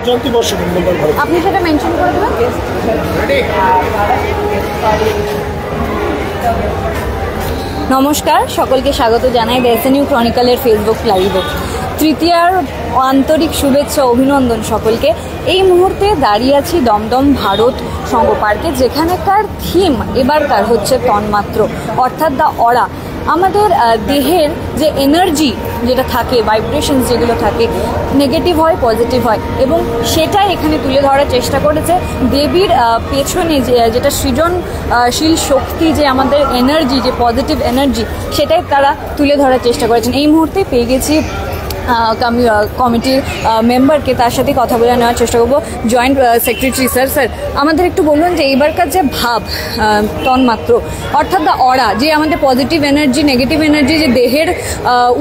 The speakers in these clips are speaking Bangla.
জয়ন্তী বর্ষ আপনি সেটা মেনশন করে দেবেন। নমস্কার, সকলকে স্বাগত জানাই দ্য এসএনইউ ক্রনিকলের ফেসবুক লাইভে। তৃতীয়ার আন্তরিক শুভেচ্ছা, অভিনন্দন সকলকে। এই মুহূর্তে দাঁড়িয়ে আছি দমদম ভারত সংঘ পার্কে, যেখানেকার থিম এবারকার হচ্ছে তন্মাত্র, অর্থাৎ দ্য অরা। আমাদের দেহের যে এনার্জি যেটা থাকে, ভাইব্রেশনস যেগুলো থাকে, নেগেটিভ হয় পজিটিভ হয়, এবং সেটাই এখানে তুলে ধরার চেষ্টা করেছে। দেবীর পেছনে যেটা সৃজনশীল শক্তি, যে আমাদের এনার্জি, যে পজিটিভ এনার্জি, সেটাই তারা তুলে ধরার চেষ্টা করেছেন। এই মুহূর্তে পেয়ে গেছি কমিটির মেম্বারকে, তার সাথে কথা বলে নেওয়ার চেষ্টা করবো। জয়েন্ট সেক্রেটারি স্যার, আমাদের একটু বলুন যে এইবারকার যে ভাব তন্মাত্র, অর্থাৎ দ্য অরা, যে আমাদের পজিটিভ এনার্জি, নেগেটিভ এনার্জি, যে দেহের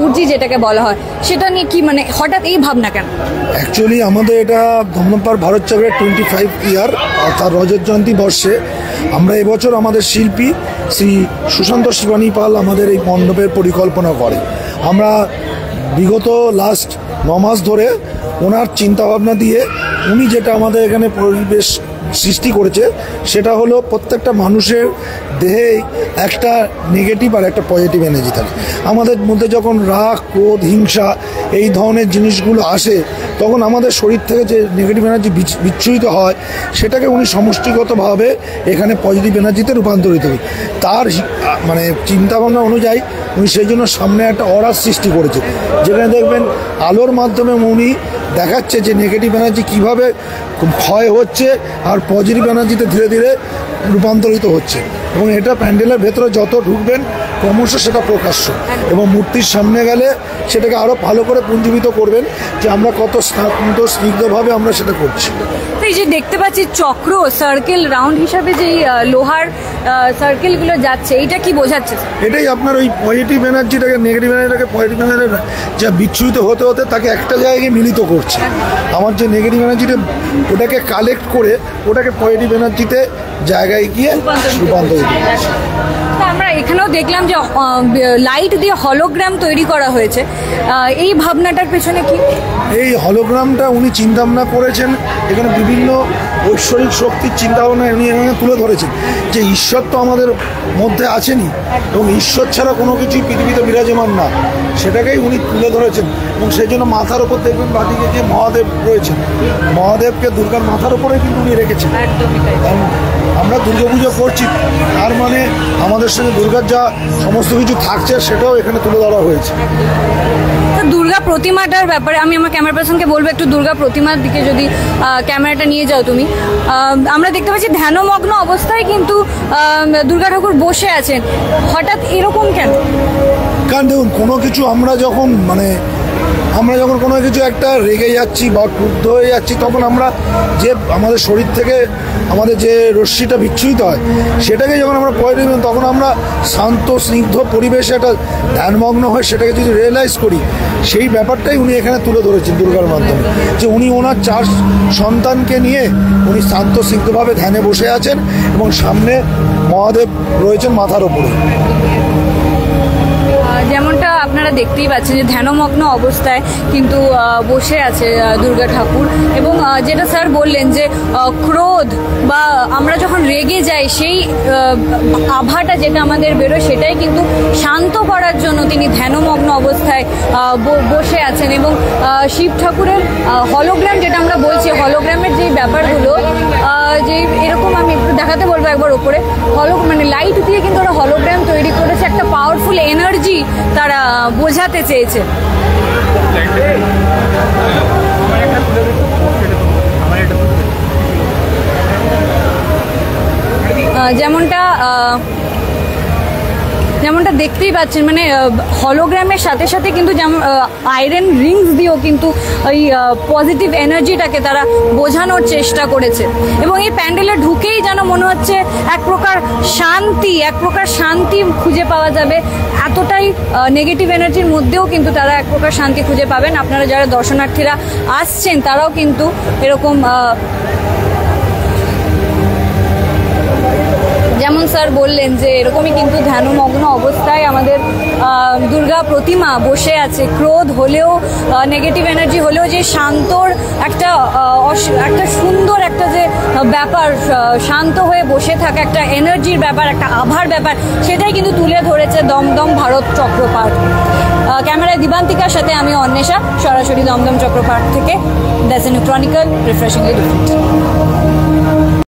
ঊর্জি যেটাকে বলা হয়, সেটা নিয়ে কি মানে হঠাৎ এই ভাবনা কেন? অ্যাকচুয়ালি আমাদের এটা দমদম ভারত চক্রের 25 ইয়ার অর্থাৎ রজত জয়ন্তী বর্ষে আমরা এবছর আমাদের শিল্পী শ্রী সুশান্ত শিবানী পাল আমাদের এই মণ্ডপের পরিকল্পনা করে। আমরা বিগত লাস্ট 9 মাস ধরে ওনার চিন্তাভাবনা দিয়ে উনি যেটা আমাদের এখানে পরিবেশ সৃষ্টি করেছে, সেটা হলো প্রত্যেকটা মানুষের দেহে একটা নেগেটিভ আর একটা পজিটিভ এনার্জি থাকে। আমাদের মধ্যে যখন রাগ, ক্রোধ, হিংসা এই ধরনের জিনিসগুলো আসে, তখন আমাদের শরীর থেকে যে নেগেটিভ এনার্জি বিচ্ছুরিত হয়, সেটাকে উনি সমষ্টিগতভাবে এখানে পজিটিভ এনার্জিতে রূপান্তরিত হয়। তার মানে চিন্তাভাবনা অনুযায়ী উনি সেই জন্য সামনে একটা অরার সৃষ্টি করেছে, যেখানে দেখবেন আলোর মাধ্যমে উনি দেখাচ্ছে যে নেগেটিভ এনার্জি কীভাবে ক্ষয় হচ্ছে আর পজিটিভ এনার্জিতে ধীরে ধীরে রূপান্তরিত হচ্ছে। এবং এটা প্যান্ডেলের ভেতরে যত ঢুকবেন ক্রমশ সেটা প্রকাশ্য, এবং মূর্তির সামনে গেলে সেটাকে আরও ভালো করে পুঞ্জীবিত করবেন যে আমরা কত শান্ত স্নিগ্ধভাবে আমরা সেটা করছি। এই যে দেখতে পাচ্ছি চক্র, সার্কেল, রাউন্ড হিসাবে যে লোহার সার্কেলগুলো যাচ্ছে, এইটা কি বোঝাচ্ছে? এটাই আপনার ওই পজিটিভ এনার্জিটাকে, নেগেটিভ এনার্জিটাকে পজিটিভ এনার্জি যা বিচ্ছুরিত হতে হতে তাকে একটা জায়গায় মিলিত করছে। আমার যে নেগেটিভ এনার্জিটা, ওটাকে কালেক্ট করে ওটাকে পজিটিভ এনার্জিতে জায়গায় গিয়ে রূপান্তরিত করছে। আমরা এখানেও দেখলাম যে লাইট দিয়ে হলোগ্রাম তৈরি করা হয়েছে, এই ভাবনাটার পেছনে কি? এই হলোগ্রামটা উনি চিন্তাভাবনা করেছেন, এখানে বিভিন্ন ঐশ্বরিক শক্তির চিন্তাভাবনা উনি এখানে তুলে ধরেছেন, যে ঈশ্বর তো আমাদের মধ্যে আছেনই, এবং ঈশ্বর ছাড়া কোনো কিছুই পৃথিবীতে বিরাজমান না, সেটাকেই উনি তুলে ধরেছেন। এবং সেই জন্য মাথার ওপর দেখবেন বাদিকে যে মহাদেব রয়েছেন, মহাদেবকে দুর্গার মাথার ওপরে কিন্তু উনি রেখেছেন। আমরা দুর্গাপুজো করছি, তার মানে আমাদের সঙ্গে দুর্গার যা সমস্ত কিছু থাকছে সেটাও এখানে তুলে ধরা হয়েছে। দুর্গা প্রতিমাটার ব্যাপারে আমি আমার ক্যামেরা পার্সনকে বলবো একটু দুর্গা প্রতিমার দিকে যদি ক্যামেরাটা নিয়ে যাও তুমি। আমরা দেখতে পাচ্ছি ধ্যানমগ্ন অবস্থায় কিন্তু দুর্গা ঠাকুর বসে আছেন, হঠাৎ এরকম কেন? কারণ দেখুন, কোনো কিছু আমরা যখন কোনো কিছু একটা রেগে যাচ্ছি বা ক্রুদ্ধ হয়ে যাচ্ছি, তখন আমরা যে আমাদের শরীর থেকে আমাদের যে রশ্মিটা বিচ্ছুরিত হয়, সেটাকে যখন আমরা পজিটিভ, তখন আমরা শান্ত স্নিগ্ধ পরিবেশে একটা ধ্যানমগ্ন হয়ে সেটাকে যদি রিয়েলাইজ করি, সেই ব্যাপারটাই উনি এখানে তুলে ধরেছেন দুর্গার মাধ্যমে, যে উনি ওনার 4 সন্তানকে নিয়ে উনি শান্ত স্নিগ্ধভাবে ধ্যানে বসে আছেন, এবং সামনে মহাদেব রয়েছেন মাথার ওপরে। যেমনটা আপনারা দেখতেই পাচ্ছেন যে ধ্যানমগ্ন অবস্থায় কিন্তু বসে আছে দুর্গা ঠাকুর। এবং যেটা স্যার বললেন যে ক্রোধ বা আমরা যখন রেগে যাই, সেই আভাটা যেটা আমাদের বেরোয়, সেটাই কিন্তু শান্ত করার জন্য তিনি ধ্যানমগ্ন অবস্থায় বসে আছেন। এবং শিব ঠাকুরের হলোগ্রাম, যেটা আমরা বলছি, হলোগ্রামের যে ব্যাপারগুলো, যে এরকম আমি একটু দেখাতে বলবো একবার ওপরে, মানে লাইট দিয়ে কিন্তু ওরা হলোগ্রাম তৈরি করেছে, একটা পাওয়ারফুল এনার্জি তারা বোঝাতে চেয়েছে। যেমনটা দেখতেই পাচ্ছেন, মানে হলোগ্রামের সাথে সাথে কিন্তু যেমন আয়রন রিংস দিয়েও কিন্তু ওই পজিটিভ এনার্জিটাকে তারা বোঝানোর চেষ্টা করেছে। এবং এই প্যান্ডেলে ঢুকেই যেন মনে হচ্ছে এক প্রকার শান্তি খুঁজে পাওয়া যাবে। এতটাই নেগেটিভ এনার্জির মধ্যেও কিন্তু তারা এক প্রকার শান্তি খুঁজে পাবেন। আপনারা যারা দর্শনার্থীরা আসছেন, তারাও কিন্তু এরকম যেমন স্যার বললেন যে এরকমই কিন্তু ধ্যানমগ্ন অবস্থায় আমাদের দুর্গা প্রতিমা বসে আছে। ক্রোধ হলেও, নেগেটিভ এনার্জি হলেও যে শান্তর একটা একটা সুন্দর একটা যে ব্যাপার, শান্ত হয়ে বসে থাকা, একটা এনার্জির ব্যাপার, একটা আভার ব্যাপার, সেটাই কিন্তু তুলে ধরেছে দমদম ভারত চক্র পার্ক। ক্যামেরায় দিবান্তিকার সাথে আমি অন্বেষা, সরাসরি দমদম চক্র পার্ক থেকে। That's a new chronicle, refreshingly different.